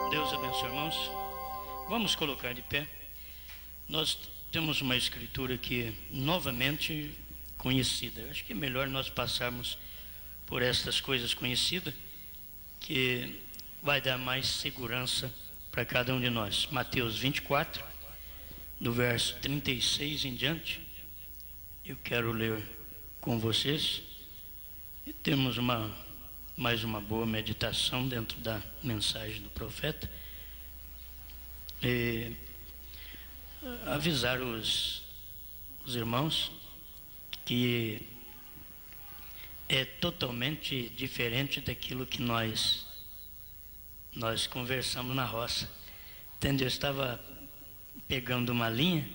Deus abençoe, irmãos. Vamos colocar de pé. Nós temos uma escritura aqui novamente conhecida. Eu acho que é melhor nós passarmos por estas coisas conhecidas, que vai dar mais segurança para cada um de nós. Mateus 24, do verso 36 em diante. Eu quero ler com vocês e temos mais uma boa meditação dentro da mensagem do profeta. E avisar os irmãos que é totalmente diferente daquilo que nós conversamos na roça. Entendeu? Eu estava pegando uma linha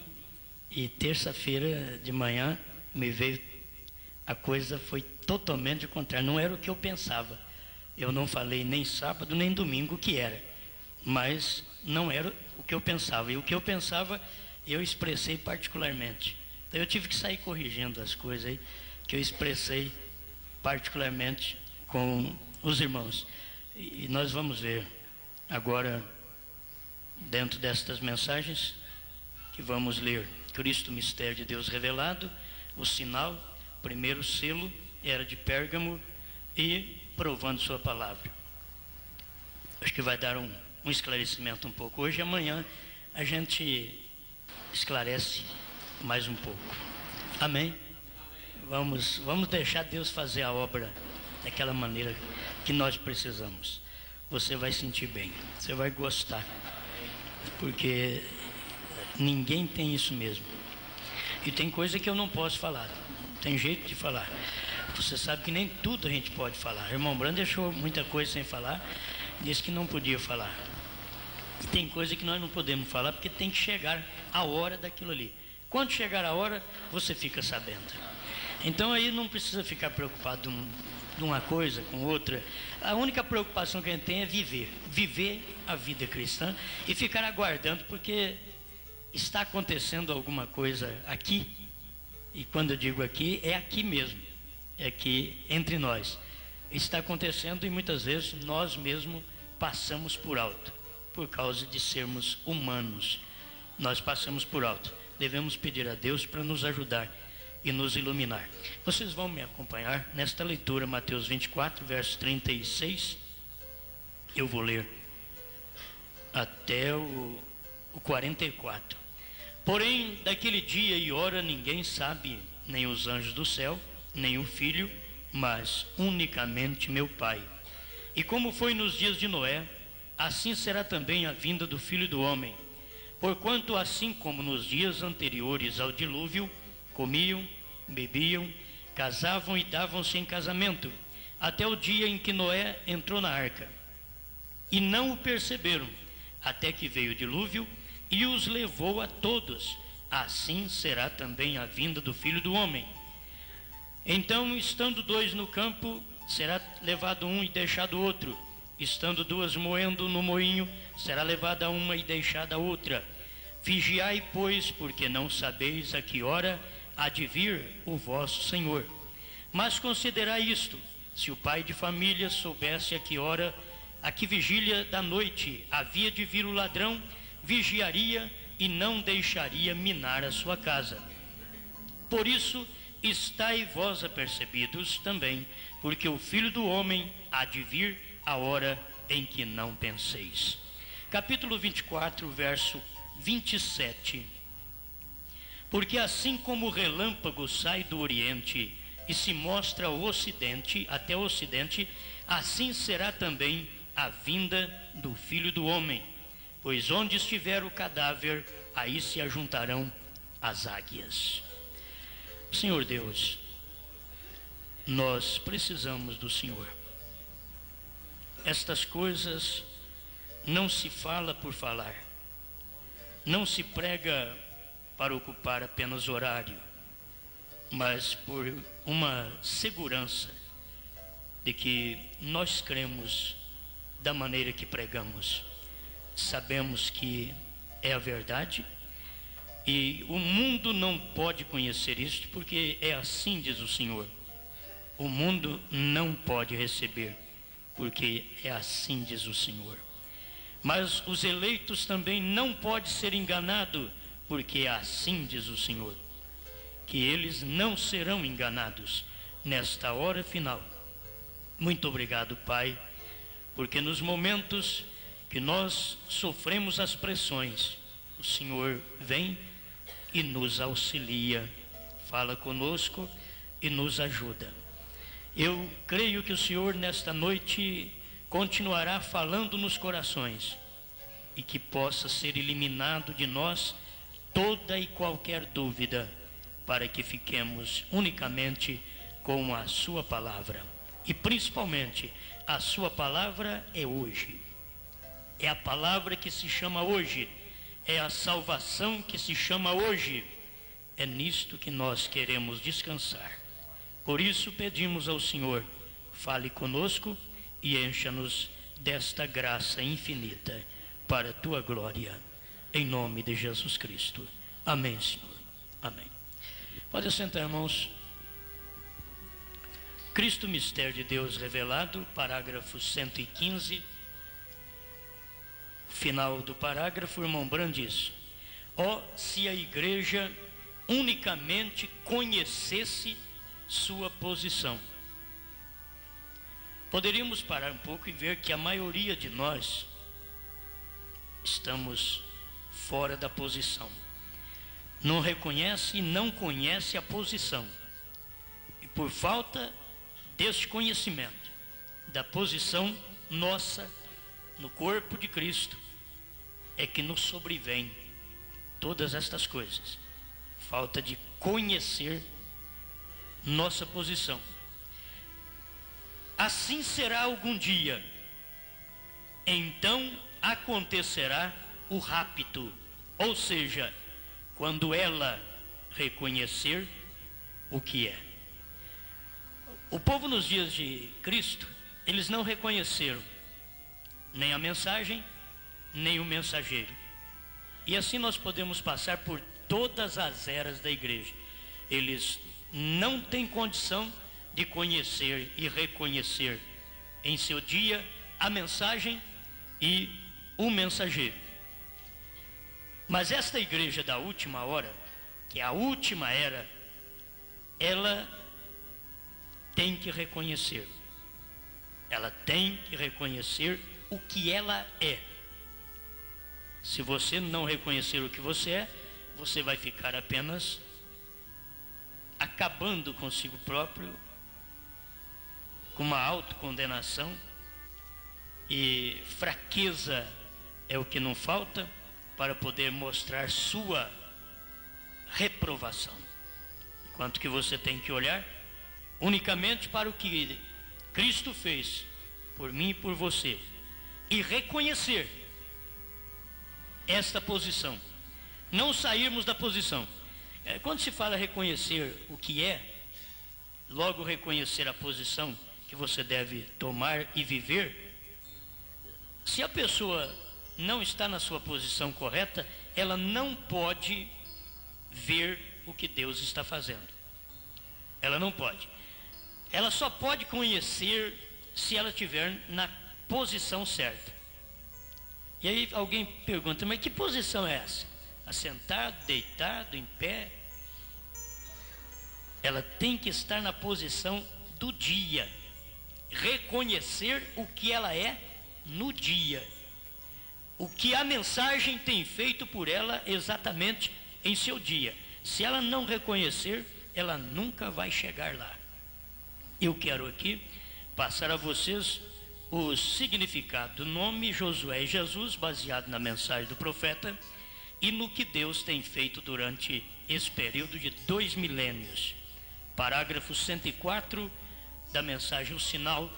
e terça-feira de manhã me veio, a coisa foi totalmente contrária, não era o que eu pensava. Eu não falei nem sábado nem domingo o que era, mas não era o que eu pensava, e o que eu pensava eu expressei particularmente. Então eu tive que sair corrigindo as coisas aí que eu expressei particularmente com os irmãos. E nós vamos ver agora, dentro destas mensagens, que vamos ler Cristo, mistério de Deus revelado, o sinal, primeiro selo, era de Pérgamo, e provando sua palavra. Acho que vai dar um esclarecimento um pouco hoje. Amanhã a gente esclarece mais um pouco. Amém? Vamos deixar Deus fazer a obra daquela maneira que nós precisamos. Você vai sentir bem, você vai gostar, porque ninguém tem isso mesmo. E tem coisa que eu não posso falar, tem jeito de falar. Você sabe que nem tudo a gente pode falar. O irmão Brando deixou muita coisa sem falar, disse que não podia falar. E tem coisa que nós não podemos falar, porque tem que chegar a hora daquilo ali. Quando chegar a hora, você fica sabendo. Então aí não precisa ficar preocupado de uma coisa com outra. A única preocupação que a gente tem é viver a vida cristã e ficar aguardando, porque está acontecendo alguma coisa aqui. E quando eu digo aqui, é aqui mesmo, é aqui entre nós. Está acontecendo, e muitas vezes nós mesmos passamos por alto, por causa de sermos humanos. Nós passamos por alto. Devemos pedir a Deus para nos ajudar e nos iluminar. Vocês vão me acompanhar nesta leitura, Mateus 24, verso 36. Eu vou ler até o 44. Porém, daquele dia e hora ninguém sabe, nem os anjos do céu, nem o Filho, mas unicamente meu Pai. E como foi nos dias de Noé, assim será também a vinda do Filho do Homem. Porquanto assim como nos dias anteriores ao dilúvio, comiam, bebiam, casavam e davam-se em casamento, até o dia em que Noé entrou na arca. E não o perceberam, até que veio o dilúvio e os levou a todos. Assim será também a vinda do Filho do Homem. Então, estando dois no campo, será levado um e deixado outro. Estando duas moendo no moinho, será levada uma e deixada outra. Vigiai, pois, porque não sabeis a que hora há de vir o vosso Senhor. Mas considerai isto: se o pai de família soubesse a que vigília da noite havia de vir o ladrão, vigiaria e não deixaria minar a sua casa. Por isso, estai vós apercebidos também, porque o Filho do Homem há de vir a hora em que não penseis. Capítulo 24, verso 27. Porque assim como o relâmpago sai do Oriente e se mostra ao Ocidente, até o Ocidente, assim será também a vinda do Filho do Homem. Pois onde estiver o cadáver, aí se ajuntarão as águias. Senhor Deus, nós precisamos do Senhor. Estas coisas não se fala por falar, não se prega para ocupar apenas horário, mas por uma segurança de que nós cremos da maneira que pregamos. Sabemos que é a verdade, e o mundo não pode conhecer isto, porque é assim, diz o Senhor. O mundo não pode receber, porque é assim, diz o Senhor. Mas os eleitos também não podem ser enganados, porque assim diz o Senhor, que eles não serão enganados nesta hora final. Muito obrigado, Pai, porque nos momentos que nós sofremos as pressões, o Senhor vem e nos auxilia, fala conosco e nos ajuda. Eu creio que o Senhor nesta noite continuará falando nos corações e que possa ser eliminado de nós toda e qualquer dúvida, para que fiquemos unicamente com a sua palavra. E principalmente, a sua palavra é hoje. É a palavra que se chama hoje. É a salvação que se chama hoje. É nisto que nós queremos descansar. Por isso pedimos ao Senhor, fale conosco e encha-nos desta graça infinita para a tua glória. Em nome de Jesus Cristo. Amém, Senhor. Amém. Pode sentar, irmãos. Cristo, mistério de Deus revelado, parágrafo 115. Final do parágrafo, o irmão Brand diz: ó, se a igreja unicamente conhecesse sua posição. Poderíamos parar um pouco e ver que a maioria de nós estamos fora da posição. Não reconhece e não conhece a posição. E por falta deste conhecimento da posição nossa no corpo de Cristo, é que nos sobrevém todas estas coisas. Falta de conhecer nossa posição. Assim será algum dia. Então acontecerá o rapto, ou seja, quando ela reconhecer o que é. O povo nos dias de Cristo, eles não reconheceram nem a mensagem, nem o mensageiro. E assim nós podemos passar por todas as eras da igreja. Eles não têm condição de conhecer e reconhecer em seu dia a mensagem e o mensageiro. Mas esta igreja da última hora, que é a última era, ela tem que reconhecer. Ela tem que reconhecer o que ela é. Se você não reconhecer o que você é, você vai ficar apenas acabando consigo próprio, com uma autocondenação, e fraqueza é o que não falta para poder mostrar sua reprovação. Enquanto que você tem que olhar unicamente para o que Cristo fez por mim e por você, e reconhecer esta posição, não sairmos da posição. Quando se fala reconhecer o que é, logo reconhecer a posição que você deve tomar e viver. Se a pessoa não está na sua posição correta, ela não pode ver o que Deus está fazendo. Ela não pode. Ela só pode conhecer se ela estiver na posição certa. E aí alguém pergunta, mas que posição é essa? Assentado, deitado, em pé? Ela tem que estar na posição do dia. Reconhecer o que ela é no dia. O que a mensagem tem feito por ela exatamente em seu dia. Se ela não reconhecer, ela nunca vai chegar lá. Eu quero aqui passar a vocês o significado do nome Josué e Jesus, baseado na mensagem do profeta e no que Deus tem feito durante esse período de 2 milênios. Parágrafo 104 da mensagem O Sinal.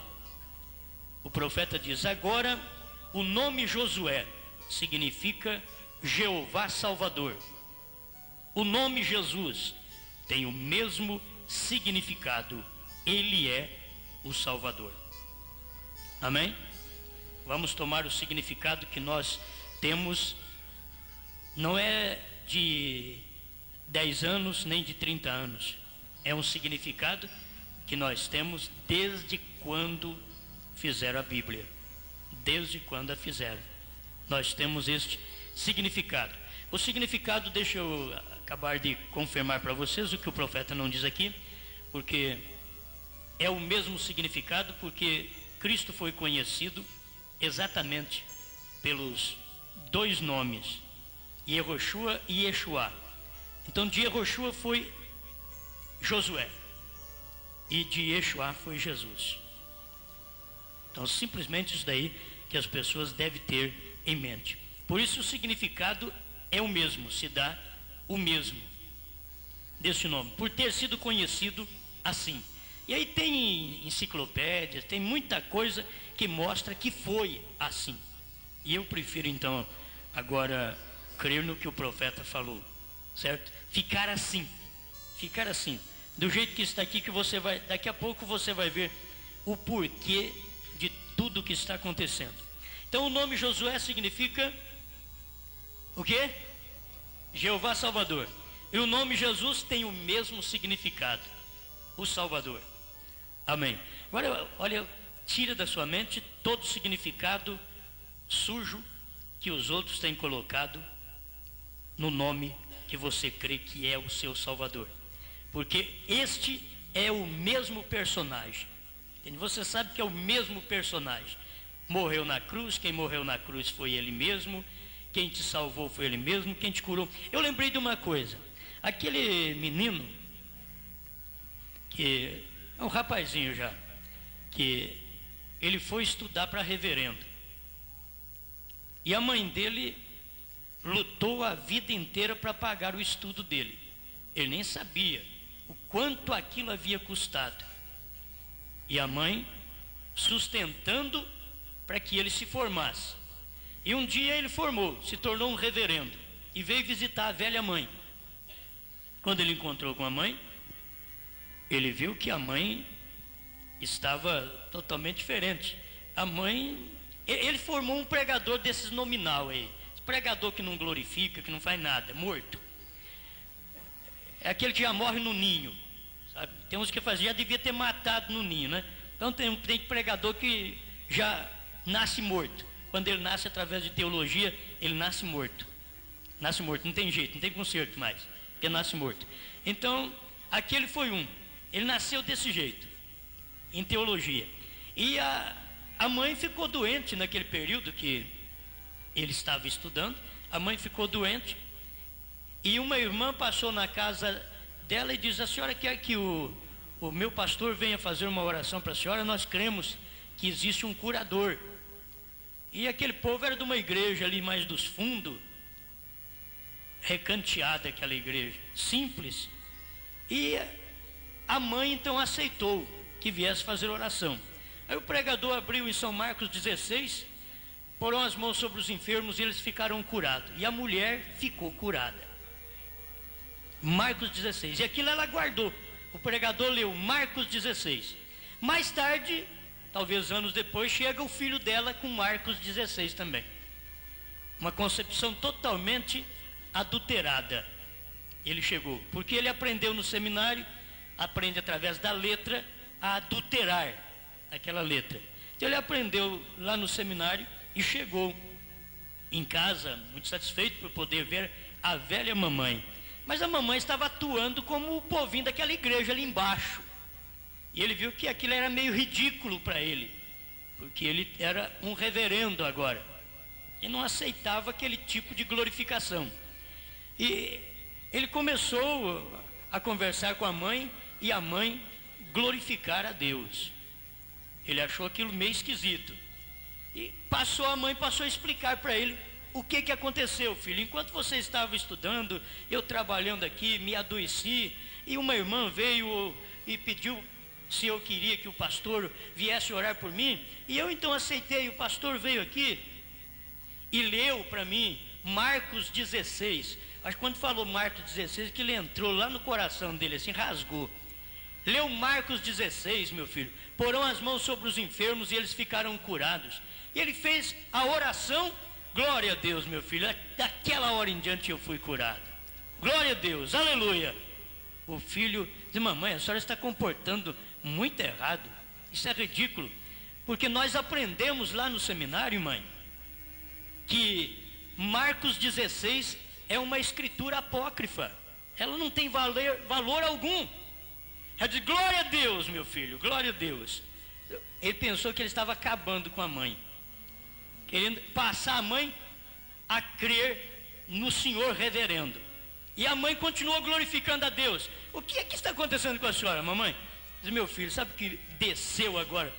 O profeta diz: agora o nome Josué significa Jeová Salvador. O nome Jesus tem o mesmo significado. Ele é o Salvador. Amém? Vamos tomar o significado que nós temos. Não é de 10 anos nem de 30 anos. É um significado que nós temos desde quando fizeram a Bíblia. Desde quando a fizeram. nós temos este significado. O significado, deixa eu acabar de confirmar para vocês o que o profeta não diz aqui, porque é o mesmo significado, porque Cristo foi conhecido exatamente pelos dois nomes, Yehoshua e Yeshua. Então de Yehoshua foi Josué e de Yeshua foi Jesus. Então simplesmente isso daí que as pessoas devem ter em mente. Por isso o significado é o mesmo, se dá o mesmo desse nome, por ter sido conhecido assim. E aí tem enciclopédias, tem muita coisa que mostra que foi assim. E eu prefiro então agora crer no que o profeta falou, certo? Ficar assim, do jeito que está aqui, que você vai, daqui a pouco você vai ver o porquê de tudo que está acontecendo. Então o nome Josué significa o quê? Jeová Salvador. E o nome Jesus tem o mesmo significado, o Salvador. Amém. Agora, olha, tira da sua mente todo o significado sujo que os outros têm colocado no nome que você crê que é o seu Salvador. Porque este é o mesmo personagem. Você sabe que é o mesmo personagem. Morreu na cruz, quem morreu na cruz foi ele mesmo. Quem te salvou foi ele mesmo, quem te curou. Eu lembrei de uma coisa. Aquele menino, que é um rapazinho já, que ele foi estudar para reverendo. E a mãe dele lutou a vida inteira para pagar o estudo dele. Ele nem sabia o quanto aquilo havia custado. E a mãe sustentando para que ele se formasse. E um dia ele formou, se tornou um reverendo e veio visitar a velha mãe. Quando ele encontrou com a mãe, ele viu que a mãe estava totalmente diferente. A mãe, ele formou um pregador desses nominal aí, pregador que não glorifica, que não faz nada, morto. É aquele que já morre no ninho, sabe? Tem uns que já devia ter matado no ninho, né? Então tem pregador que já nasce morto. Quando ele nasce através de teologia, ele nasce morto. Nasce morto, não tem jeito, não tem conserto mais, porque nasce morto. Então, aquele foi um. Ele nasceu desse jeito, em teologia. E a mãe ficou doente naquele período que ele estava estudando. A mãe ficou doente. E uma irmã passou na casa dela e diz: a senhora quer que o meu pastor venha fazer uma oração para a senhora? Nós cremos que existe um curador. E aquele povo era de uma igreja ali mais dos fundos, recanteada aquela igreja, simples. E a mãe então aceitou que viesse fazer oração. Aí o pregador abriu em São Marcos 16, porão as mãos sobre os enfermos e eles ficaram curados. E a mulher ficou curada. Marcos 16. E aquilo ela guardou. O pregador leu Marcos 16. Mais tarde, talvez anos depois, chega o filho dela com Marcos 16 também. Uma concepção totalmente adulterada. Ele chegou, porque ele aprendeu no seminário, aprende através da letra a adulterar aquela letra. Então ele aprendeu lá no seminário e chegou em casa muito satisfeito por poder ver a velha mamãe. Mas a mamãe estava atuando como o povinho daquela igreja ali embaixo. E ele viu que aquilo era meio ridículo para ele, porque ele era um reverendo agora e não aceitava aquele tipo de glorificação. E ele começou a conversar com a mãe e a mãe glorificar a Deus. Ele achou aquilo meio esquisito. E a mãe passou a explicar para ele o que aconteceu, filho. Enquanto você estava estudando, eu trabalhando aqui, me adoeci, e uma irmã veio e pediu se eu queria que o pastor viesse orar por mim, e eu então aceitei. O pastor veio aqui e leu para mim Marcos 16. Acho que quando falou Marcos 16, que ele entrou lá no coração dele, assim, rasgou. Leu Marcos 16, meu filho. Porão as mãos sobre os enfermos e eles ficaram curados. E ele fez a oração. Glória a Deus, meu filho. Daquela hora em diante eu fui curado. Glória a Deus, aleluia. O filho disse: mamãe, a senhora está comportando muito errado. Isso é ridículo. Porque nós aprendemos lá no seminário, mãe, que Marcos 16 é uma escritura apócrifa. Ela não tem valor algum. Ela diz: glória a Deus, meu filho, glória a Deus. Ele pensou que ele estava acabando com a mãe, querendo passar a mãe a crer no Senhor reverendo. E a mãe continuou glorificando a Deus. O que é que está acontecendo com a senhora, mamãe? Diz: meu filho, sabe o que desceu agora?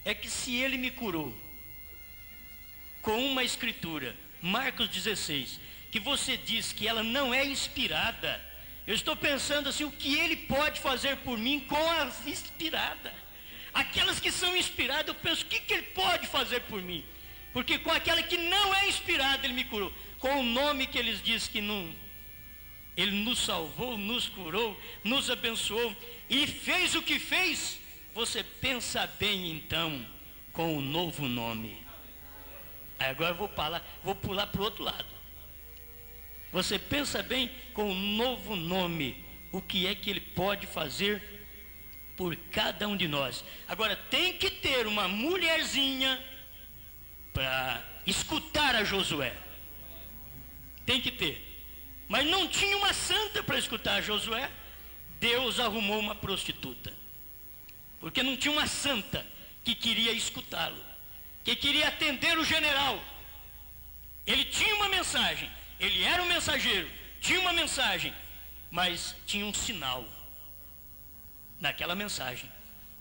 É que se ele me curou com uma escritura, Marcos 16, que você diz que ela não é inspirada, eu estou pensando assim, o que ele pode fazer por mim com as inspiradas? Aquelas que são inspiradas, eu penso, o que ele pode fazer por mim? Porque com aquela que não é inspirada, ele me curou. Com o nome que eles dizem que não, ele nos salvou, nos curou, nos abençoou e fez o que fez. Você pensa bem então com o novo nome. Aí agora eu vou pular para o outro lado. Você pensa bem com o novo nome, o que é que ele pode fazer por cada um de nós. Agora tem que ter uma mulherzinha para escutar a Josué. Tem que ter. Mas não tinha uma santa para escutar a Josué. Deus arrumou uma prostituta. Porque não tinha uma santa que queria escutá-lo, que queria atender o general. Ele tinha uma mensagem, ele era um mensageiro, tinha uma mensagem, mas tinha um sinal naquela mensagem,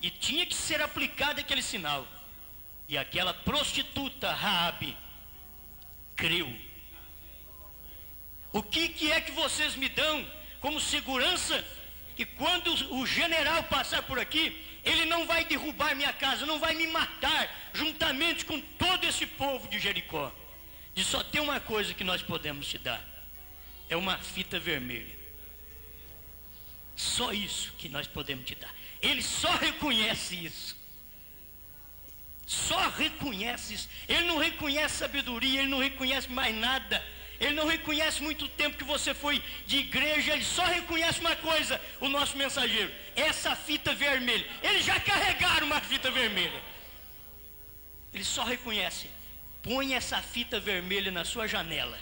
e tinha que ser aplicado aquele sinal. E aquela prostituta Raabe creu. O que é que vocês me dão como segurança que quando o general passar por aqui, ele não vai derrubar minha casa, não vai me matar juntamente com todo esse povo de Jericó? E só tem uma coisa que nós podemos te dar, é uma fita vermelha. Só isso que nós podemos te dar. Ele só reconhece isso. Só reconhece isso. Ele não reconhece sabedoria, ele não reconhece mais nada. Ele não reconhece muito tempo que você foi de igreja. Ele só reconhece uma coisa, o nosso mensageiro: essa fita vermelha. Eles já carregaram uma fita vermelha. Ele só reconhece. Põe essa fita vermelha na sua janela,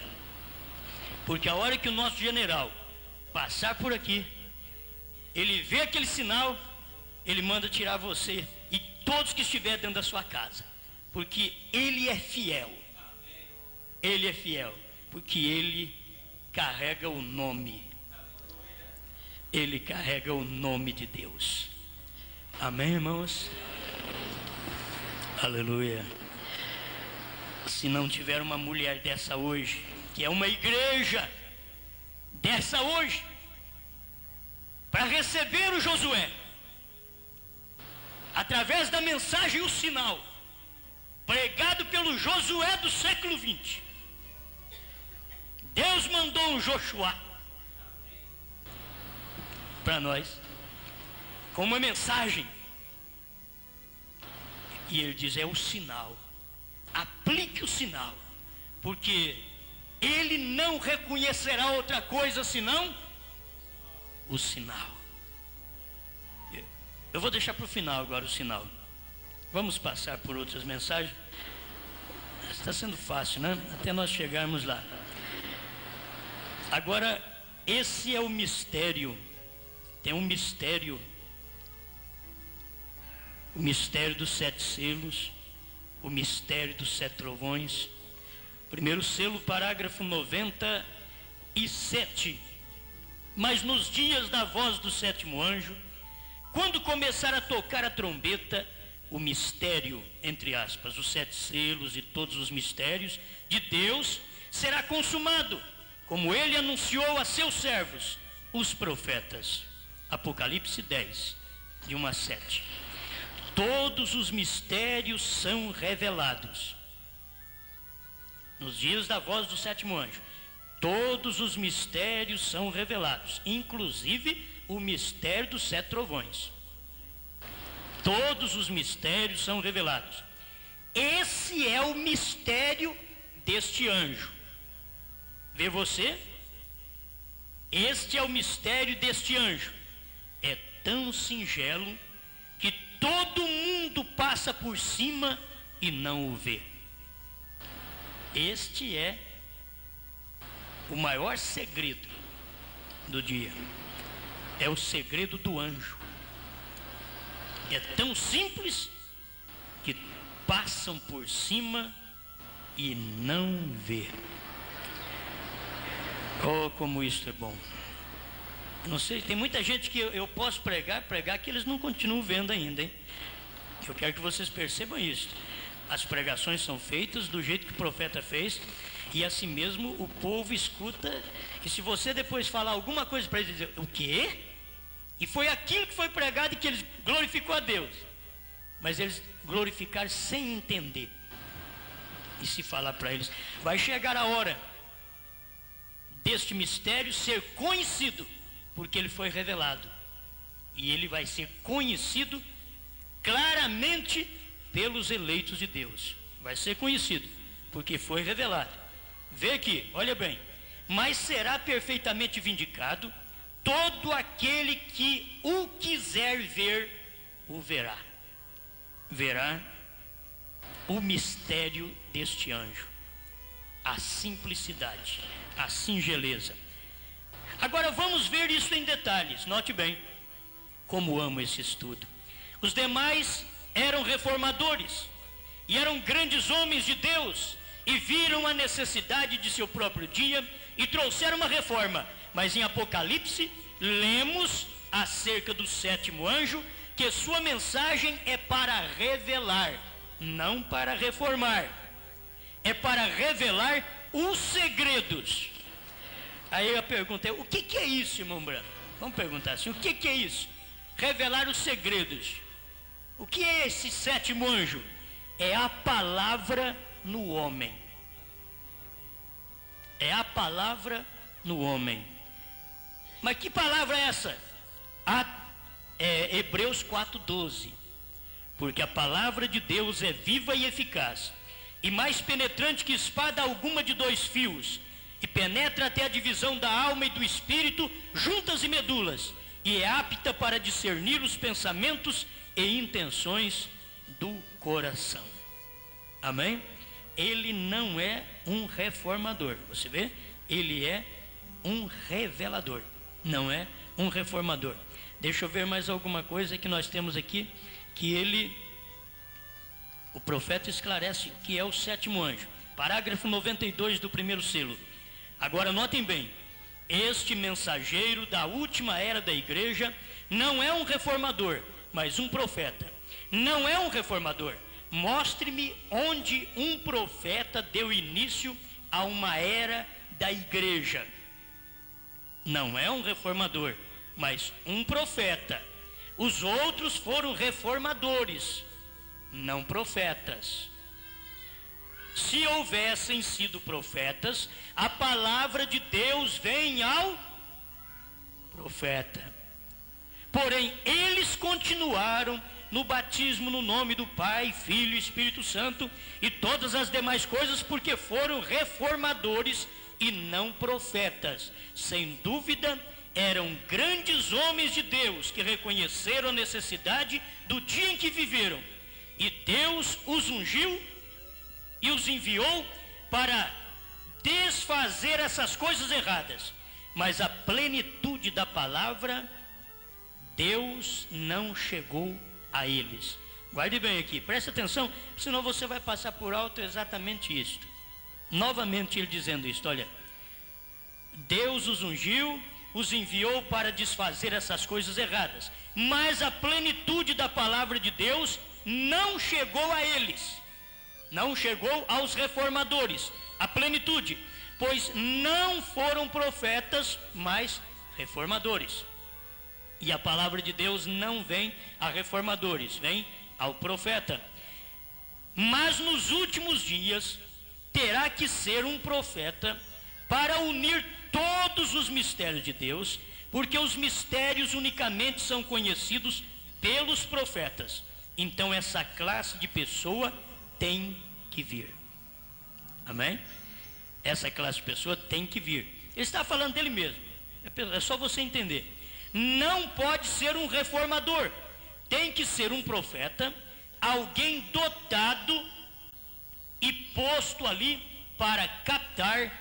porque a hora que o nosso general passar por aqui, ele vê aquele sinal, ele manda tirar você e todos que estiverem dentro da sua casa, porque ele é fiel. Ele é fiel, porque ele carrega o nome. Ele carrega o nome de Deus. Amém, irmãos? Aleluia. Se não tiver uma mulher dessa hoje, que é uma igreja dessa hoje, para receber o Josué, através da mensagem e o sinal, pregado pelo Josué do século 20, Deus mandou um Josué para nós, com uma mensagem, e ele diz: é o sinal. Aplique o sinal, porque ele não reconhecerá outra coisa senão o sinal. Eu vou deixar para o final agora o sinal. Vamos passar por outras mensagens. Está sendo fácil, né? Até nós chegarmos lá. Agora, esse é o mistério. Tem um mistério. O mistério dos 7 selos. O mistério dos 7 trovões. Primeiro selo, parágrafo 97. Mas nos dias da voz do 7º anjo, quando começar a tocar a trombeta, o mistério, entre aspas, os 7 selos e todos os mistérios de Deus será consumado, como ele anunciou a seus servos, os profetas. Apocalipse 10, de 1 a 7. Todos os mistérios são revelados. Nos dias da voz do 7º anjo, todos os mistérios são revelados, inclusive o mistério dos 7 trovões. Todos os mistérios são revelados. Esse é o mistério deste anjo. Vê você? Este é o mistério deste anjo. É tão singelo que todo mundo passa por cima e não o vê. Este é o maior segredo do dia. É o segredo do anjo. É tão simples que passam por cima e não vê. Oh, como isso é bom. Não sei, tem muita gente que eu posso pregar que eles não continuam vendo ainda, hein? Eu quero que vocês percebam isso. As pregações são feitas do jeito que o profeta fez, e assim mesmo o povo escuta. E se você depois falar alguma coisa para eles, dizer, o quê? E foi aquilo que foi pregado e que eles glorificou a Deus. Mas eles glorificaram sem entender. E se falar para eles, vai chegar a hora deste mistério ser conhecido, porque ele foi revelado. E ele vai ser conhecido claramente pelos eleitos de Deus. Vai ser conhecido, porque foi revelado. Vê aqui, olha bem. Mas será perfeitamente vindicado todo aquele que o quiser ver, o verá. Verá o mistério deste anjo, a simplicidade, a singeleza. Agora vamos ver isso em detalhes. Note bem, como amo esse estudo. Os demais eram reformadores e eram grandes homens de Deus e viram a necessidade de seu próprio dia e trouxeram uma reforma. Mas em Apocalipse lemos acerca do sétimo anjo, que sua mensagem é para revelar, não para reformar. É para revelar os segredos. Aí eu perguntei, o que é isso, irmão Branco? Vamos perguntar assim, o que é isso? Revelar os segredos. O que é esse sétimo anjo? É a palavra no homem. É a palavra no homem. Mas que palavra é essa? Hebreus 4:12. Porque a palavra de Deus é viva e eficaz, e mais penetrante que espada alguma de 2 fios, e penetra até a divisão da alma e do espírito, juntas e medulas, e é apta para discernir os pensamentos e intenções do coração. Amém? Ele não é um reformador, você vê? Ele é um revelador, não é um reformador. Deixa eu ver mais alguma coisa que nós temos aqui, que o profeta esclarece que é o sétimo anjo. Parágrafo 92 do primeiro selo. Agora notem bem, este mensageiro da última era da igreja não é um reformador, mas um profeta. Não é um reformador. Mostre-me onde um profeta deu início a uma era da igreja. Não é um reformador, mas um profeta. Os outros foram reformadores, não profetas. Se houvessem sido profetas, a palavra de Deus vem ao profeta. Porém, eles continuaram no batismo no nome do Pai, Filho e Espírito Santo e todas as demais coisas, porque foram reformadores e não profetas. Sem dúvida, eram grandes homens de Deus que reconheceram a necessidade do dia em que viveram, e Deus os ungiu e os enviou para desfazer essas coisas erradas. Mas a plenitude da palavra, Deus não chegou a eles. Guarde bem aqui, preste atenção, senão você vai passar por alto exatamente isto. Novamente ele dizendo isto, olha, Deus os ungiu, os enviou para desfazer essas coisas erradas, mas a plenitude da palavra de Deus não chegou a eles, não chegou aos reformadores, a plenitude, pois não foram profetas, mas reformadores. E a palavra de Deus não vem a reformadores, vem ao profeta. Mas nos últimos dias terá que ser um profeta para unir todos os mistérios de Deus, porque os mistérios unicamente são conhecidos pelos profetas. Então essa classe de pessoa tem que vir. Amém? Essa classe de pessoa tem que vir. Ele está falando dele mesmo. É só você entender. Não pode ser um reformador. Tem que ser um profeta, alguém dotado e posto ali para captar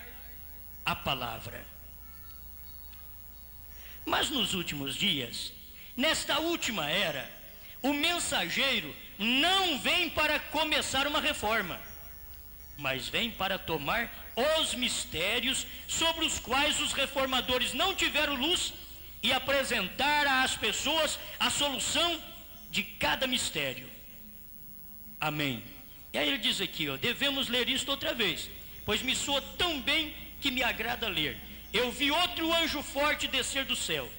a palavra. Mas nos últimos dias, nesta última era, o mensageiro não vem para começar uma reforma, mas vem para tomar os mistérios sobre os quais os reformadores não tiveram luz e apresentar às pessoas a solução de cada mistério. Amém. E aí ele diz aqui, devemos ler isto outra vez, pois me soa tão bem que me agrada ler. Eu vi outro anjo forte descer do céu,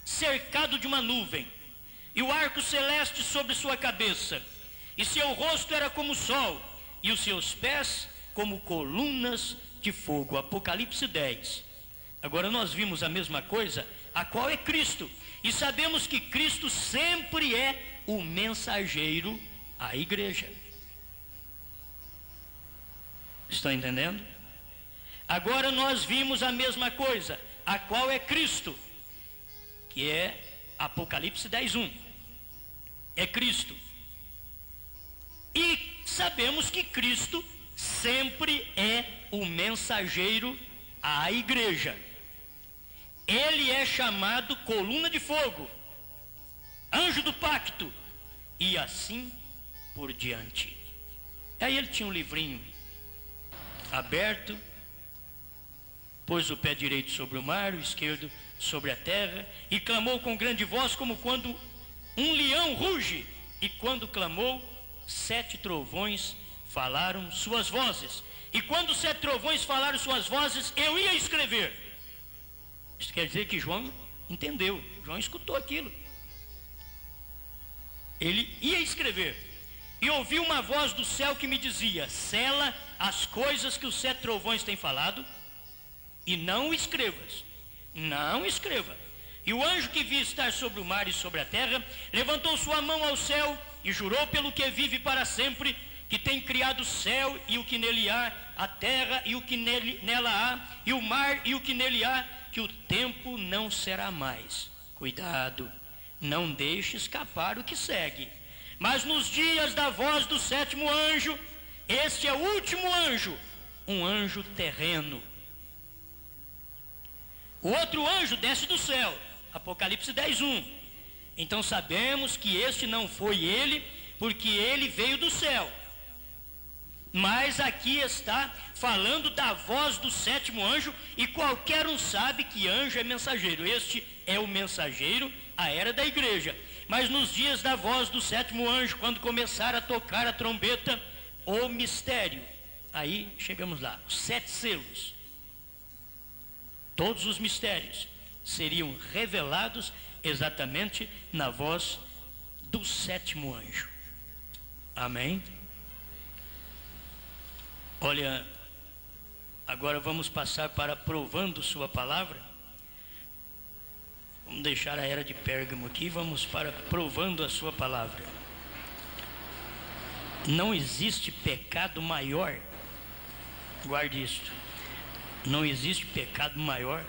cercado de uma nuvem, e o arco celeste sobre sua cabeça, e seu rosto era como o sol, e os seus pés como colunas de fogo. Apocalipse 10. Agora nós vimos a mesma coisa, a qual é Cristo, e sabemos que Cristo sempre é o mensageiro à igreja. Estão entendendo? Agora nós vimos a mesma coisa, a qual é Cristo, que é Apocalipse 10:1. É Cristo. E sabemos que Cristo sempre é o mensageiro à igreja. Ele é chamado coluna de fogo, anjo do pacto, e assim por diante. Aí ele tinha um livrinho aberto, pôs o pé direito sobre o mar, o esquerdo sobre a terra, e clamou com grande voz, como quando um leão ruge. E quando clamou, 7 trovões falaram suas vozes. E quando 7 trovões falaram suas vozes, eu ia escrever. Isso quer dizer que João entendeu, João escutou aquilo. Ele ia escrever. E ouvi uma voz do céu que me dizia: sela as coisas que os 7 trovões têm falado, e não escrevas. Não escreva. E o anjo que vi estar sobre o mar e sobre a terra levantou sua mão ao céu e jurou pelo que vive para sempre, que tem criado o céu e o que nele há, a terra e o que nela há, e o mar e o que nele há, que o tempo não será mais. Cuidado, não deixe escapar o que segue. Mas nos dias da voz do 7º anjo, este é o último anjo, um anjo terreno. O outro anjo desce do céu, Apocalipse 10:1. Então sabemos que este não foi ele, porque ele veio do céu. Mas aqui está falando da voz do 7º anjo, e qualquer um sabe que anjo é mensageiro. Este é o mensageiro, a era da igreja. Mas nos dias da voz do 7º anjo, quando começar a tocar a trombeta, o mistério, aí chegamos lá, os 7 selos, todos os mistérios seriam revelados exatamente na voz do 7º anjo. Amém? Olha, agora vamos passar para provando sua palavra. Vamos deixar a era de Pérgamo aqui, vamos para provando a sua palavra. Não existe pecado maior, guarde isto, não existe pecado maior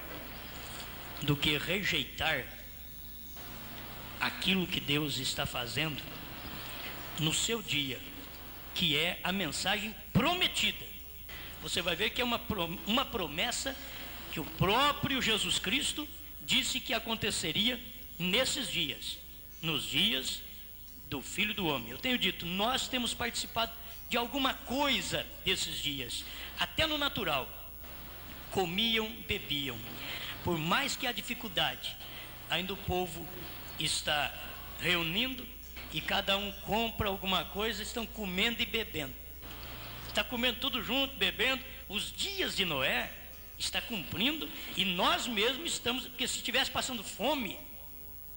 do que rejeitar aquilo que Deus está fazendo no seu dia, que é a mensagem prometida. Você vai ver que é uma promessa que o próprio Jesus Cristo disse que aconteceria nesses dias, nos dias do Filho do Homem. Eu tenho dito, nós temos participado de alguma coisa desses dias, até no natural. Comiam, bebiam. Por mais que há dificuldade, ainda o povo está reunindo, e cada um compra alguma coisa, estão comendo e bebendo. Está comendo tudo junto, bebendo. Os dias de Noé está cumprindo, e nós mesmos estamos, porque se estivesse passando fome,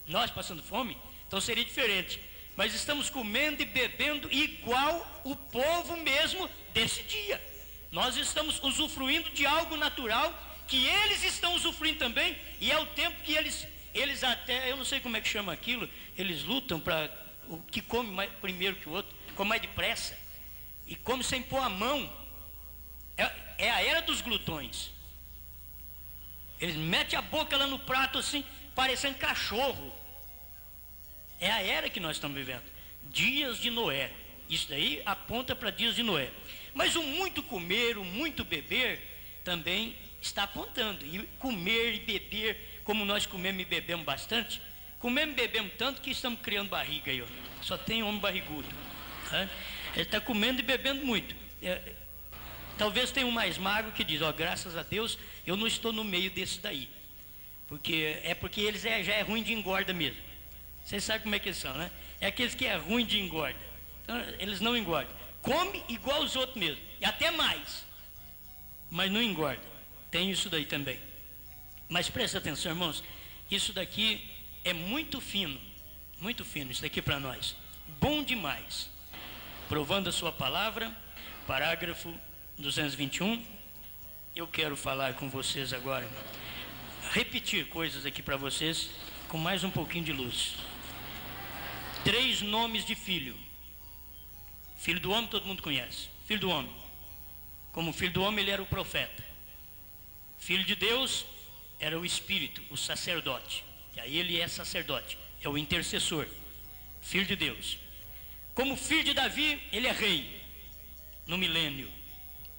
nós passando fome, então seria diferente. Mas estamos comendo e bebendo igual o povo mesmo desse dia. Nós estamos usufruindo de algo natural que eles estão usufruindo também, e é o tempo que eles até, eu não sei como é que chama aquilo, eles lutam para o que come mais, primeiro que o outro, come mais depressa, e come sem pôr a mão. É a era dos glutões. Eles metem a boca lá no prato assim, parecendo cachorro. É a era que nós estamos vivendo, dias de Noé. Isso daí aponta para dias de Noé. Mas o muito comer, o muito beber, também está apontando. E comer e beber, como nós comemos e bebemos bastante, comemos e bebemos tanto que estamos criando barriga aí, ó. Só tem homem barrigudo. Né? Ele está comendo e bebendo muito. Talvez tenha um mais magro que diz, ó, graças a Deus, eu não estou no meio desse daí. Porque eles já é ruim de engorda mesmo. Vocês sabem como é que eles são, né? É aqueles que é ruim de engorda. Então, eles não engordam. Come igual os outros mesmo. E até mais. Mas não engorda. Tem isso daí também. Mas presta atenção, irmãos. Isso daqui é muito fino. Muito fino isso daqui para nós. Bom demais. Provando a sua palavra, parágrafo 221. Eu quero falar com vocês agora, repetir coisas aqui para vocês, com mais um pouquinho de luz. 3 nomes de filho. Filho do homem todo mundo conhece. Filho do homem. Como filho do homem ele era o profeta. Filho de Deus era o Espírito, o sacerdote. E aí ele é sacerdote, é o intercessor. Filho de Deus. Como filho de Davi, ele é rei. No milênio,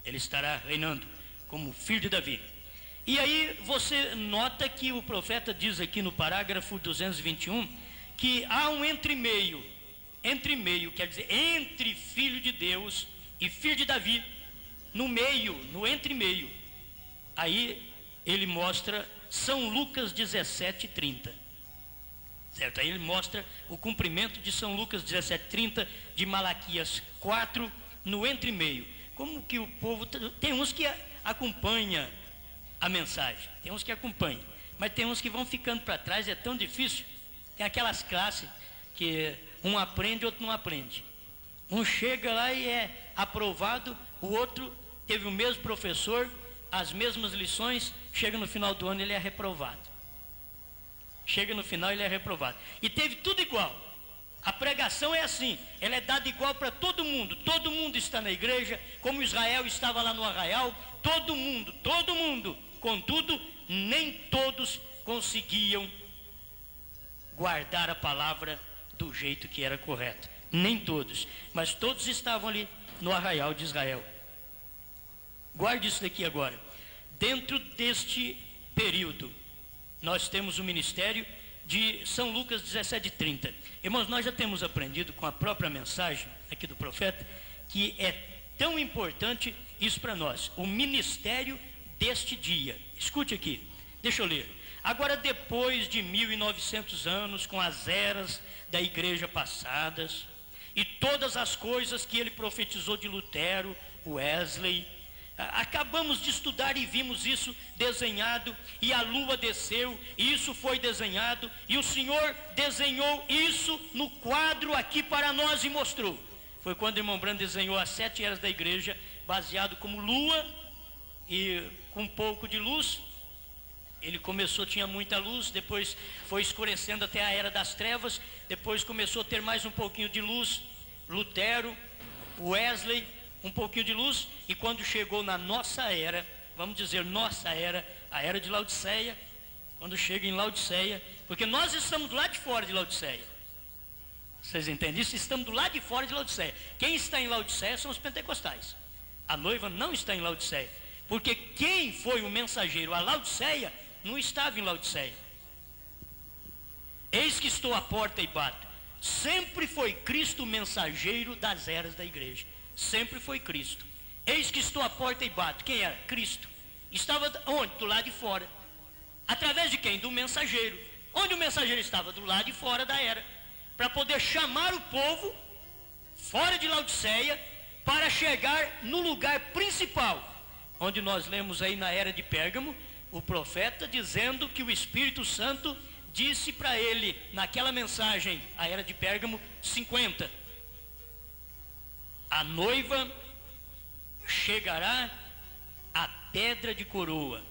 ele estará reinando como filho de Davi. E aí você nota que o profeta diz aqui no parágrafo 221 que há um entre-meio, quer dizer, entre filho de Deus e filho de Davi, no meio, no entre-meio. Aí ele mostra São Lucas 17:30, certo? Aí ele mostra o cumprimento de São Lucas 17:30, de Malaquias 4, no entre-meio. Como que o povo, tem uns que acompanha a mensagem, tem uns que acompanham, mas tem uns que vão ficando para trás, é tão difícil. Tem aquelas classes que um aprende, outro não aprende. Um chega lá e é aprovado, o outro teve o mesmo professor, as mesmas lições, chega no final do ano ele é reprovado. Chega no final ele é reprovado. E teve tudo igual. A pregação é assim, ela é dada igual para todo mundo está na igreja, como Israel estava lá no arraial, todo mundo, contudo, nem todos conseguiam guardar a palavra do jeito que era correto, nem todos, mas todos estavam ali no arraial de Israel. Guarde isso daqui agora. Dentro deste período, nós temos o ministério de São Lucas 17:30. Irmãos, nós já temos aprendido com a própria mensagem aqui do profeta, que é tão importante isso para nós, o ministério deste dia. Escute aqui, deixa eu ler. Agora, depois de 1900 anos, com as eras da igreja passadas, e todas as coisas que ele profetizou de Lutero, Wesley, acabamos de estudar e vimos isso desenhado, e a lua desceu, e isso foi desenhado, e o Senhor desenhou isso no quadro aqui para nós e mostrou. Foi quando o irmão Branham desenhou as 7 eras da igreja, baseado como lua e com um pouco de luz. Ele começou, tinha muita luz, depois foi escurecendo até a era das trevas, depois começou a ter mais um pouquinho de luz, Lutero, Wesley, um pouquinho de luz, e quando chegou na nossa era, vamos dizer nossa era, a era de Laodiceia, quando chega em Laodiceia, porque nós estamos do lado de fora de Laodiceia, vocês entendem isso? Estamos do lado de fora de Laodiceia. Quem está em Laodiceia são os pentecostais. A noiva não está em Laodiceia, porque quem foi o mensageiro a Laodiceia não estava em Laodiceia. Eis que estou à porta e bato. Sempre foi Cristo o mensageiro das eras da igreja. Sempre foi Cristo. Eis que estou à porta e bato. Quem era? Cristo. Estava onde? Do lado de fora. Através de quem? Do mensageiro. Onde o mensageiro estava? Do lado de fora da era. Para poder chamar o povo fora de Laodiceia para chegar no lugar principal, onde nós lemos aí na era de Pérgamo, o profeta dizendo que o Espírito Santo disse para ele, naquela mensagem, a era de Pérgamo 50, a noiva chegará à pedra de coroa,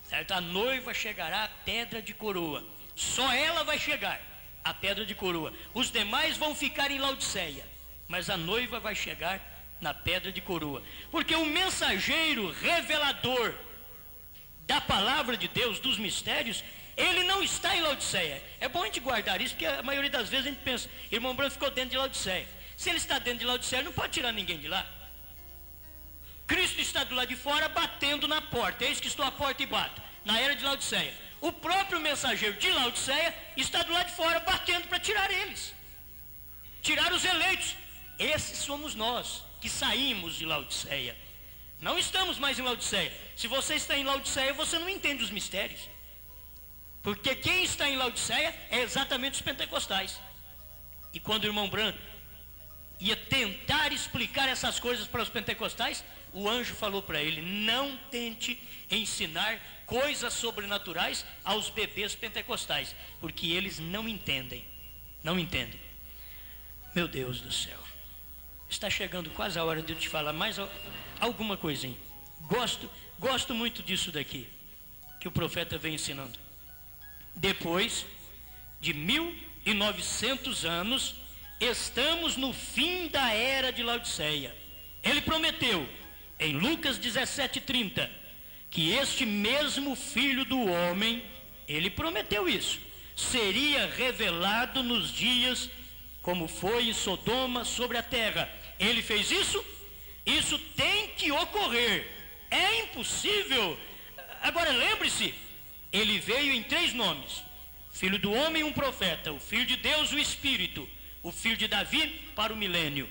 certo? A noiva chegará à pedra de coroa, só ela vai chegar à pedra de coroa, os demais vão ficar em Laodiceia, mas a noiva vai chegar na pedra de coroa, porque o mensageiro revelador da palavra de Deus, dos mistérios, ele não está em Laodiceia. É bom a gente guardar isso, porque a maioria das vezes a gente pensa, irmão Branham ficou dentro de Laodiceia. Se ele está dentro de Laodiceia, não pode tirar ninguém de lá. Cristo está do lado de fora batendo na porta. Eis que estou à porta e bato. Na era de Laodiceia. O próprio mensageiro de Laodiceia está do lado de fora batendo para tirar eles. Tirar os eleitos. Esses somos nós que saímos de Laodiceia. Não estamos mais em Laodiceia. Se você está em Laodiceia, você não entende os mistérios. Porque quem está em Laodiceia é exatamente os pentecostais. E quando o irmão Branco ia tentar explicar essas coisas para os pentecostais, o anjo falou para ele: não tente ensinar coisas sobrenaturais aos bebês pentecostais, porque eles não entendem. Não entendem. Meu Deus do céu. Está chegando quase a hora de eu te falar mais alguma coisinha. Gosto muito disso daqui, que o profeta vem ensinando. Depois de 1900 anos, estamos no fim da era de Laodiceia. Ele prometeu, em Lucas 17:30, que este mesmo Filho do Homem, ele prometeu isso, seria revelado nos dias como foi em Sodoma sobre a terra. Ele fez isso? Isso tem que ocorrer. É impossível. Agora lembre-se, ele veio em 3 nomes: Filho do Homem, um profeta; o Filho de Deus, o Espírito; o Filho de Davi, para o milênio.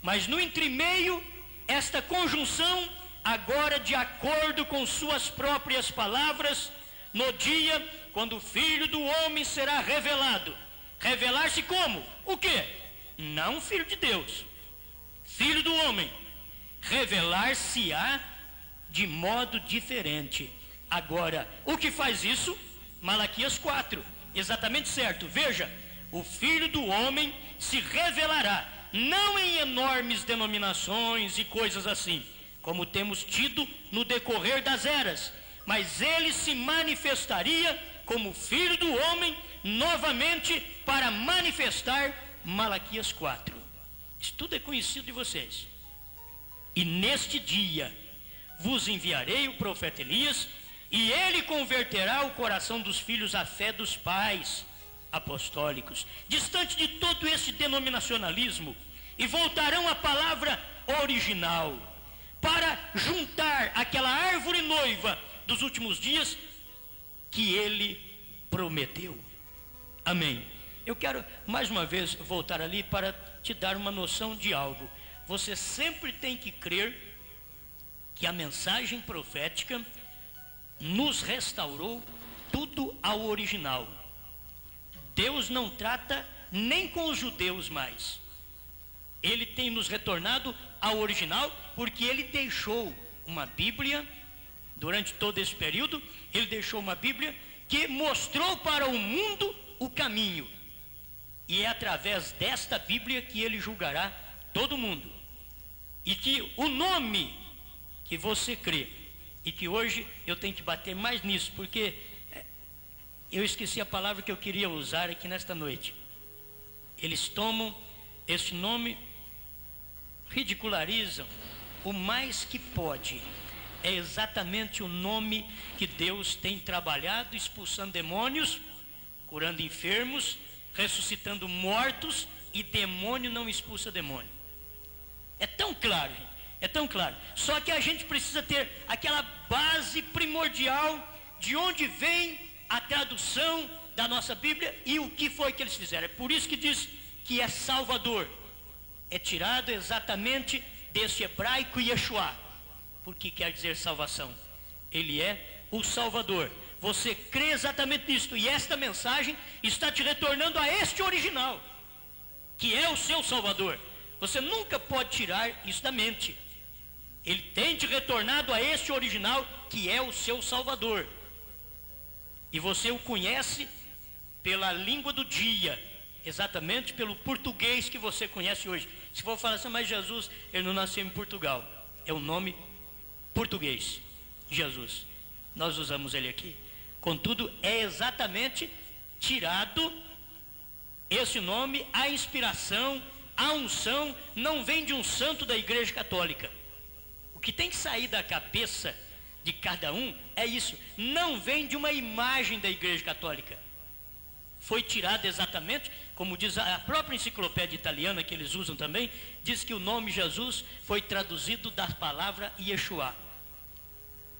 Mas no entremeio, esta conjunção, agora de acordo com suas próprias palavras, no dia quando o Filho do Homem será revelado. Revelar-se como? O quê? Não Filho de Deus, Filho do Homem. Revelar-se-á de modo diferente. Agora, o que faz isso? Malaquias 4, exatamente certo. Veja, o Filho do Homem se revelará, não em enormes denominações e coisas assim, como temos tido no decorrer das eras, mas ele se manifestaria como Filho do Homem novamente para manifestar Malaquias 4. Isso tudo é conhecido de vocês. E neste dia vos enviarei o profeta Elias, e ele converterá o coração dos filhos à fé dos pais apostólicos, distante de todo esse denominacionalismo, e voltarão à palavra original, para juntar aquela árvore noiva dos últimos dias que ele prometeu. Amém. Eu quero mais uma vez voltar ali para te dar uma noção de algo. Você sempre tem que crer que a mensagem profética nos restaurou tudo ao original. Deus não trata nem com os judeus mais. Ele tem nos retornado ao original, porque ele deixou uma Bíblia, durante todo esse período, ele deixou uma Bíblia que mostrou para o mundo o caminho. E é através desta Bíblia que ele julgará todo mundo. E que o nome que você crê, e que hoje eu tenho que bater mais nisso, porque eu esqueci a palavra que eu queria usar aqui nesta noite. Eles tomam este nome, ridicularizam o mais que pode. É exatamente o nome que Deus tem trabalhado, expulsando demônios, curando enfermos, ressuscitando mortos, e demônio não expulsa demônio. É tão claro, gente, é tão claro. Só que a gente precisa ter aquela base primordial de onde vem a tradução da nossa Bíblia e o que foi que eles fizeram. É por isso que diz que é Salvador. É tirado exatamente desse hebraico Yeshua, porque quer dizer salvação. Ele é o Salvador. Você crê exatamente nisso, e esta mensagem está te retornando a este original, que é o seu Salvador. Você nunca pode tirar isso da mente. Ele tem te retornado a este original, que é o seu Salvador. E você o conhece pela língua do dia, exatamente pelo português que você conhece hoje. Se for falar assim, mas Jesus, ele não nasceu em Portugal. É o nome português, Jesus. Nós usamos ele aqui. Contudo, é exatamente tirado esse nome, a inspiração, a unção, não vem de um santo da Igreja Católica. O que tem que sair da cabeça de cada um é isso. Não vem de uma imagem da Igreja Católica. foi tirado exatamente, como diz a própria enciclopédia italiana que eles usam também, diz que o nome Jesus foi traduzido da palavra Yeshua.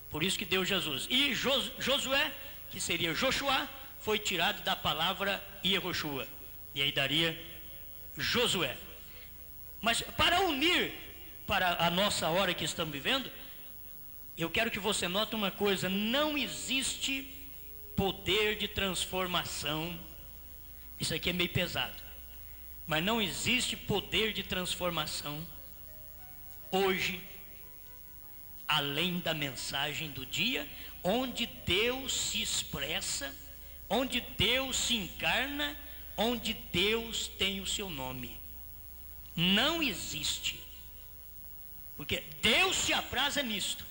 Por isso que deu Jesus. E Josué, que seria Joshua, foi tirado da palavra Yehoshua. E aí daria Josué. Mas para unir para a nossa hora que estamos vivendo, eu quero que você note uma coisa: não existe poder de transformação. Isso aqui é meio pesado, mas não existe poder de transformação hoje, além da mensagem do dia, onde Deus se expressa, onde Deus se encarna, onde Deus tem o seu nome. Não existe, porque Deus se apraza nisto,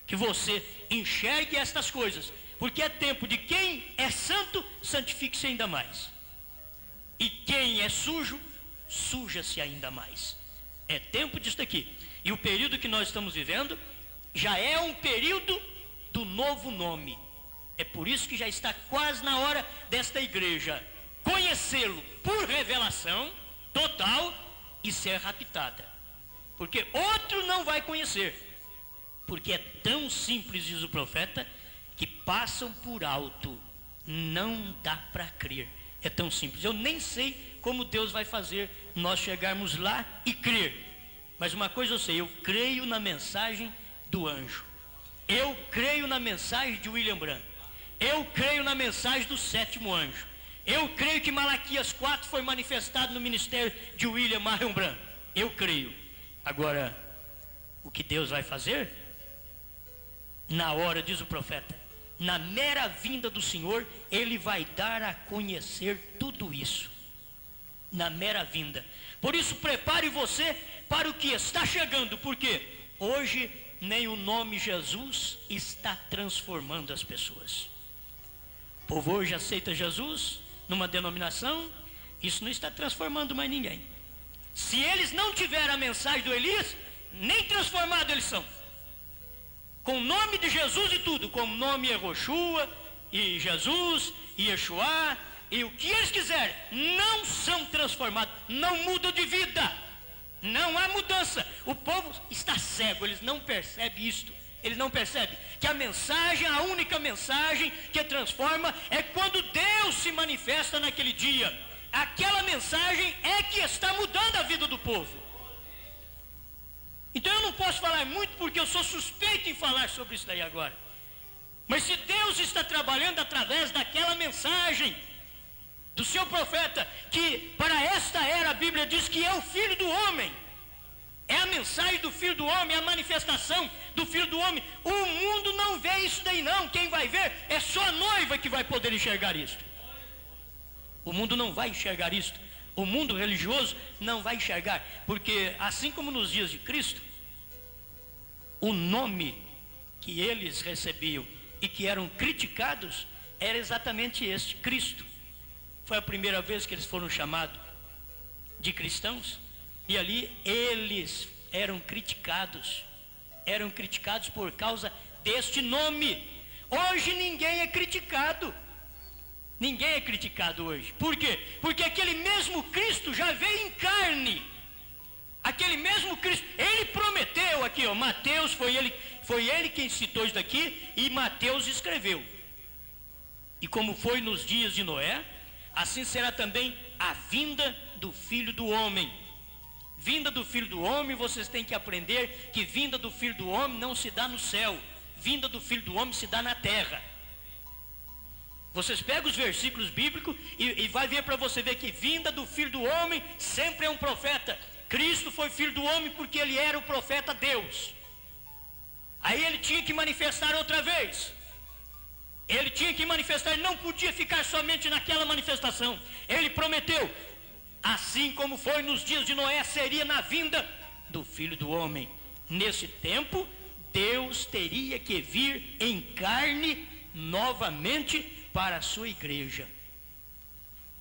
que você enxergue estas coisas, porque é tempo de quem é santo, santifique-se ainda mais, e quem é sujo, suja-se ainda mais. É tempo disso daqui. E o período que nós estamos vivendo já é um período do novo nome. É por isso que já está quase na hora desta igreja conhecê-lo por revelação total e ser raptada, porque outro não vai conhecer, porque é tão simples, diz o profeta, que passam por alto, não dá para crer. É tão simples. Eu nem sei como Deus vai fazer nós chegarmos lá e crer, mas uma coisa eu sei: eu creio na mensagem do anjo, eu creio na mensagem de William Branham, eu creio na mensagem do sétimo anjo, eu creio que Malaquias 4 foi manifestado no ministério de William Marion Branham. Eu creio. Agora, o que Deus vai fazer? Na hora, diz o profeta, na mera vinda do Senhor, Ele vai dar a conhecer tudo isso. Na mera vinda. Por isso, prepare você para o que está chegando, porque hoje nem o nome Jesus está transformando as pessoas. O povo hoje aceita Jesus numa denominação, isso não está transformando mais ninguém. Se eles não tiverem a mensagem do Elias, nem transformados eles são. Com o nome de Jesus e tudo, com o nome Yehoshua, e Jesus, e Yeshua, e o que eles quiserem, não são transformados, não mudam de vida, não há mudança. O povo está cego, eles não percebem isto, eles não percebem que a mensagem, a única mensagem que transforma é quando Deus se manifesta naquele dia. Aquela mensagem é que está mudando a vida do povo. Então eu não posso falar muito, porque eu sou suspeito em falar sobre isso daí agora. Mas se Deus está trabalhando através daquela mensagem do seu profeta, que para esta era a Bíblia diz que é o Filho do Homem, é a mensagem do Filho do Homem, é a manifestação do Filho do Homem. O mundo não vê isso daí não, quem vai ver é só a noiva que vai poder enxergar isso. O mundo não vai enxergar isto. O mundo religioso não vai enxergar, porque assim como nos dias de Cristo, o nome que eles recebiam e que eram criticados era exatamente este, Cristo. Foi a primeira vez que eles foram chamados de cristãos, e ali eles eram criticados por causa deste nome. Hoje ninguém é criticado. Ninguém é criticado hoje. Por quê? Porque aquele mesmo Cristo já veio em carne. Aquele mesmo Cristo, ele prometeu aqui, ó, Mateus, foi ele quem citou isso daqui, e Mateus escreveu. E como foi nos dias de Noé, assim será também a vinda do Filho do Homem. Vinda do Filho do Homem, vocês têm que aprender que vinda do Filho do Homem não se dá no céu. Vinda do Filho do Homem se dá na terra. Vocês pegam os versículos bíblicos e vai ver para você ver que vinda do Filho do Homem sempre é um profeta. Cristo foi Filho do Homem porque ele era o profeta Deus. Aí ele tinha que manifestar outra vez. Ele tinha que manifestar, ele não podia ficar somente naquela manifestação. Ele prometeu, assim como foi nos dias de Noé, seria na vinda do Filho do Homem. Nesse tempo, Deus teria que vir em carne novamente para a sua igreja.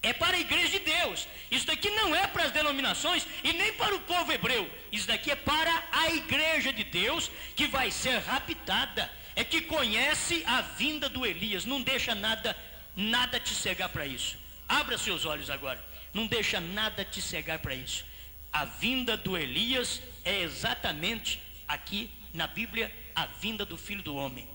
É para a igreja de Deus. Isso daqui não é para as denominações e nem para o povo hebreu. Isso daqui é para a igreja de Deus, que vai ser raptada. É que conhece a vinda do Elias, não deixa nada nada te cegar para isso. Abra seus olhos agora. Não deixa nada te cegar para isso. A vinda do Elias é exatamente aqui na Bíblia a vinda do Filho do Homem.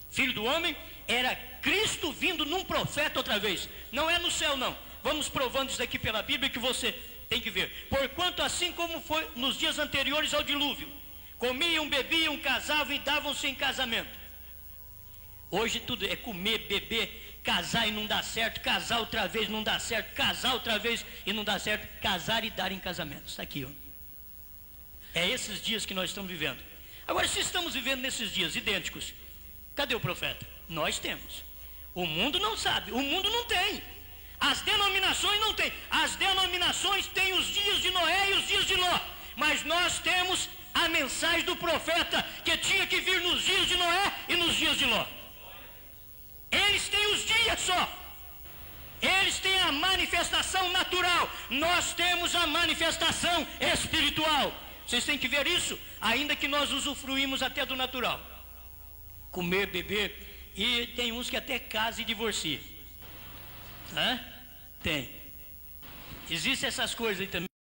Filho do Homem era Cristo vindo num profeta outra vez. Não é no céu não. Vamos provando isso aqui pela Bíblia que você tem que ver. Porquanto assim como foi nos dias anteriores ao dilúvio, comiam, bebiam, casavam e davam-se em casamento. Hoje tudo é comer, beber, casar e não dá certo, casar outra vez não dá certo, casar outra vez e não dá certo, casar e dar em casamento. Está aqui, ó. É esses dias que nós estamos vivendo. Agora, se estamos vivendo nesses dias idênticos, cadê o profeta? Nós temos. O mundo não sabe, o mundo não tem. As denominações não têm. As denominações têm os dias de Noé e os dias de Ló. Mas nós temos a mensagem do profeta que tinha que vir nos dias de Noé e nos dias de Ló. Eles têm os dias só. Eles têm a manifestação natural. Nós temos a manifestação espiritual. Vocês têm que ver isso, ainda que nós usufruímos até do natural. Comer, beber, e tem uns que até casam e divorciam. Tem. Existem essas coisas aí também.